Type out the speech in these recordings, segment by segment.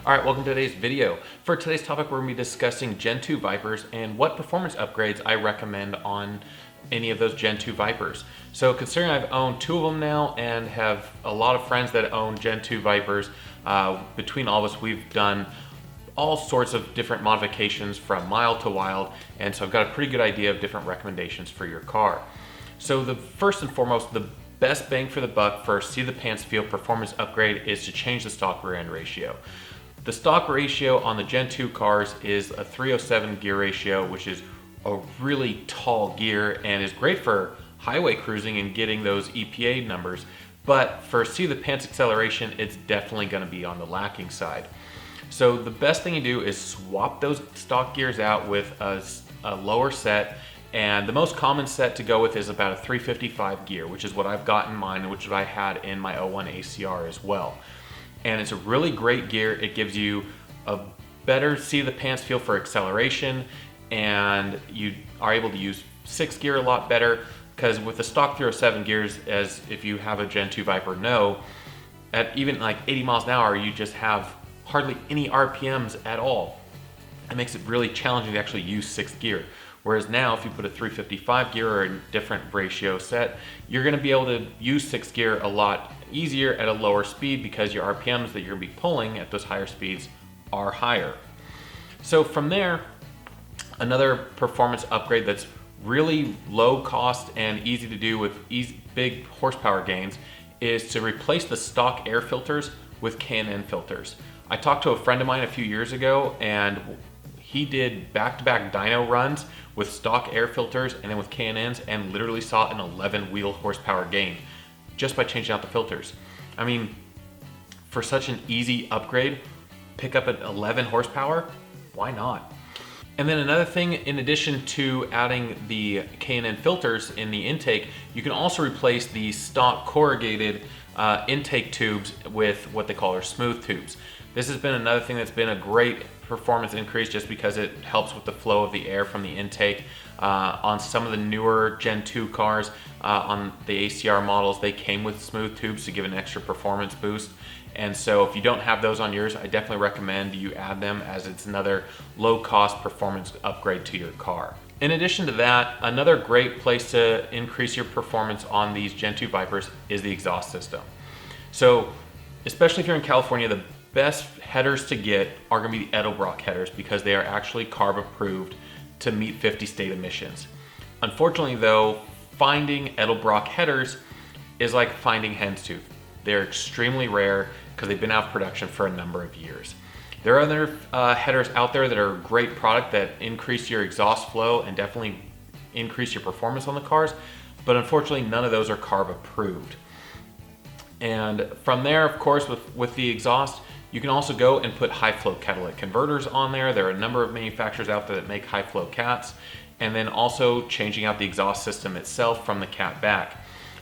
Alright, welcome to today's video. For today's topic, we're going to be discussing Gen 2 Vipers and what performance upgrades I recommend on any of those Gen 2 Vipers. So considering I've owned two of them now and have a lot of friends that own Gen 2 Vipers, between all of us we've done all sorts of different modifications from mild to wild, and so I've got a pretty good idea of different recommendations for your car. So the first and foremost, the best bang for the buck for seat of the pants feel performance upgrade is to change the stock rear end ratio. The stock ratio on the Gen 2 cars is a 307 gear ratio, which is a really tall gear and is great for highway cruising and getting those EPA numbers. But for seat of the pants acceleration, it's definitely going to be on the lacking side. So the best thing you do is swap those stock gears out with a lower set. And the most common set to go with is about a 355 gear, which is what I've got in mine, which I had in my 01 ACR as well. And it's a really great gear. It gives you a better seat of the pants feel for acceleration, and you are able to use 6th gear a lot better, because with the stock 307 gears, as if you have a Gen 2 Viper know, at even like 80 miles an hour, you just have hardly any RPMs at all. It makes it really challenging to actually use 6th gear. Whereas now, if you put a 355 gear or a different ratio set, you're gonna be able to use 6th gear a lot easier at a lower speed because your RPMs that you're gonna be pulling at those higher speeds are higher. So from there, another performance upgrade that's really low cost and easy to do with big horsepower gains is to replace the stock air filters with K&n filters. I talked to a friend of mine a few years ago, and he did back-to-back dyno runs with stock air filters and then with K&ns, and literally saw an 11 wheel horsepower gain just by changing out the filters. I mean, for such an easy upgrade, pick up an 11 horsepower, why not? And then another thing, in addition to adding the K&n filters in the intake, you can also replace the stock corrugated intake tubes with what they call our smooth tubes. This has been another thing that's been a great performance increase just because it helps with the flow of the air from the intake. On some of the newer Gen 2 cars, on the ACR models, they came with smooth tubes to give an extra performance boost. And so if you don't have those on yours, I definitely recommend you add them, as it's another low cost performance upgrade to your car. In addition to that, another great place to increase your performance on these Gen 2 Vipers is the exhaust system. So especially if you're in California, the best headers to get are going to be the Edelbrock headers because they are actually CARB approved to meet 50 state emissions. Unfortunately though, finding Edelbrock headers is like finding hen's tooth. They're extremely rare because they've been out of production for a number of years. There are other headers out there that are a great product that increase your exhaust flow and definitely increase your performance on the cars, but unfortunately none of those are CARB approved. And from there, of course, with the exhaust, you can also go and put high flow catalytic converters on there. There are a number of manufacturers out there that make high flow cats, and then also changing out the exhaust system itself from the cat back.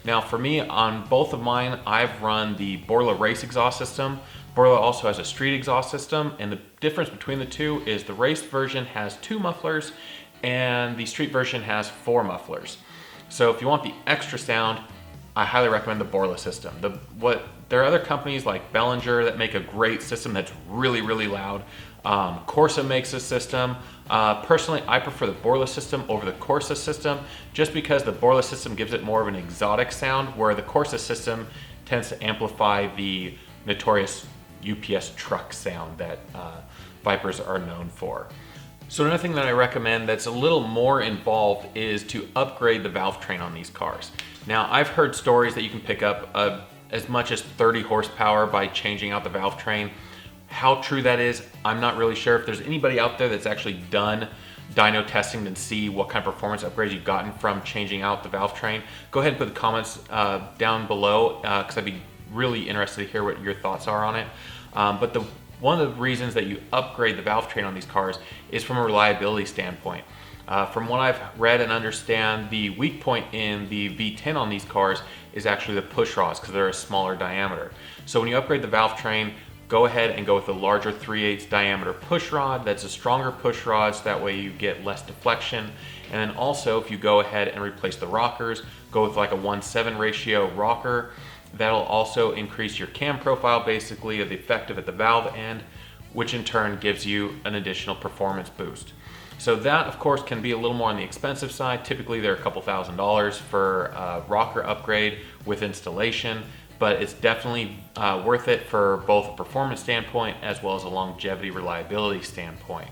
Now for me, on both of mine, I've run the Borla race exhaust system. Borla also has a street exhaust system, and the difference between the two is the race version has 2 mufflers and the street version has 4 mufflers. So if you want the extra sound, I highly recommend the Borla system. There are other companies like Bellinger that make a great system that's really, really loud. Corsa makes a system. Personally, I prefer the Borla system over the Corsa system just because the Borla system gives it more of an exotic sound, where the Corsa system tends to amplify the notorious UPS truck sound that Vipers are known for. So another thing that I recommend that's a little more involved is to upgrade the Valvetrain on these cars. Now, I've heard stories that you can pick up as much as 30 horsepower by changing out the Valvetrain. How true that is, I'm not really sure. If there's anybody out there that's actually done dyno testing and see what kind of performance upgrades you've gotten from changing out the Valvetrain, go ahead and put the comments down below, because I'd be really interested to hear what your thoughts are on it. But one of the reasons that you upgrade the Valvetrain on these cars is from a reliability standpoint. From what I've read and understand, the weak point in the V10 on these cars is actually the push rods because they're a smaller diameter. So when you upgrade the Valvetrain, go ahead and go with a larger 3/8 diameter push rod. That's a stronger push rod, so that way you get less deflection. And then also, if you go ahead and replace the rockers, go with like a 1:7 ratio rocker. That'll also increase your cam profile, basically, of the effective at the valve end, which in turn gives you an additional performance boost. So that, of course, can be a little more on the expensive side. Typically, they're a couple $1,000s for a rocker upgrade with installation, but it's definitely worth it for both a performance standpoint as well as a longevity reliability standpoint.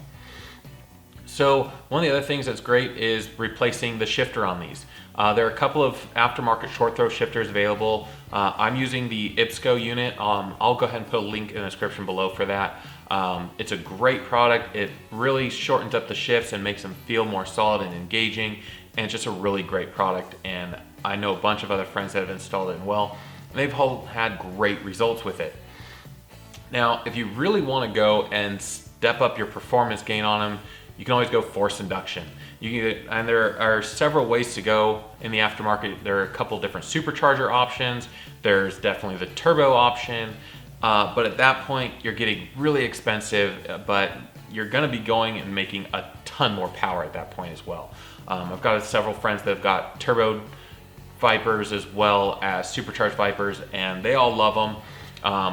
So one of the other things that's great is replacing the shifter on these. There are a couple of aftermarket short throw shifters available. I'm using the IPSCO unit. I'll go ahead and put a link in the description below for that. It's a great product. It really shortens up the shifts and makes them feel more solid and engaging, and it's just a really great product. And I know a bunch of other friends that have installed it and they've all had great results with it. Now, if you really want to go and step up your performance gain on them, you can always go force induction. And there are several ways to go in the aftermarket. There are a couple different supercharger options. There's definitely the turbo option. But at that point, you're getting really expensive, but you're gonna be going and making a ton more power at that point as well. I've got several friends that have got turbo Vipers as well as supercharged Vipers, and they all love them.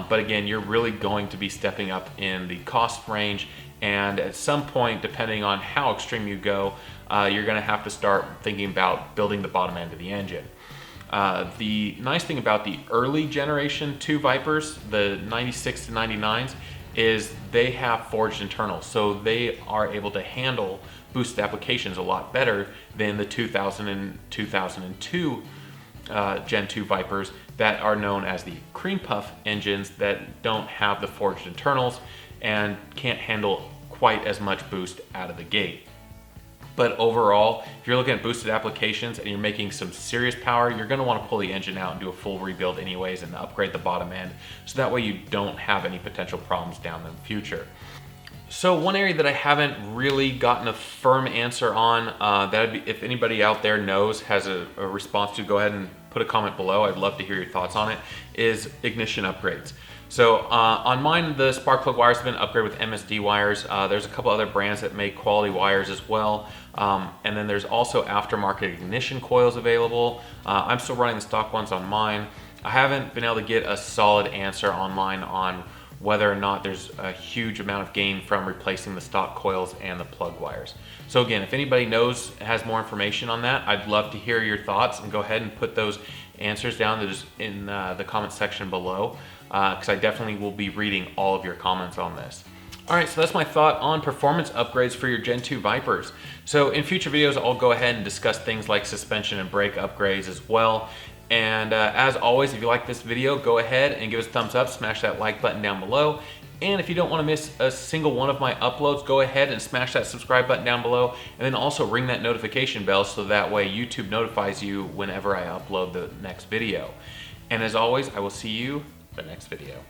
But again, you're really going to be stepping up in the cost range, and at some point, depending on how extreme you go, you're gonna have to start thinking about building the bottom end of the engine. The nice thing about the early generation 2 Vipers, the 96 to 99s, is they have forged internals, so they are able to handle boosted applications a lot better than the 2000 and 2002 Gen 2 Vipers that are known as the cream puff engines that don't have the forged internals and can't handle quite as much boost out of the gate. But overall, if you're looking at boosted applications and you're making some serious power, you're gonna wanna pull the engine out and do a full rebuild anyways and upgrade the bottom end, so that way you don't have any potential problems down in the future. So one area that I haven't really gotten a firm answer on, if anybody out there knows, has a response to, go ahead and put a comment below. I'd love to hear your thoughts on it, is ignition upgrades. So on mine, the spark plug wires have been upgraded with MSD wires. There's a couple other brands that make quality wires as well. And then there's also aftermarket ignition coils available. I'm still running the stock ones on mine. I haven't been able to get a solid answer online on whether or not there's a huge amount of gain from replacing the stock coils and the plug wires. So again, if anybody knows, has more information on that, I'd love to hear your thoughts, and go ahead and put those answers down in the comment section below, because I definitely will be reading all of your comments on this. All right, so that's my thought on performance upgrades for your Gen 2 Vipers. So in future videos, I'll go ahead and discuss things like suspension and brake upgrades as well. And as always, if you like this video, go ahead and give us a thumbs up, smash that like button down below. And if you don't want to miss a single one of my uploads, go ahead and smash that subscribe button down below, and then also ring that notification bell so that way YouTube notifies you whenever I upload the next video. And as always, I will see you in the next video.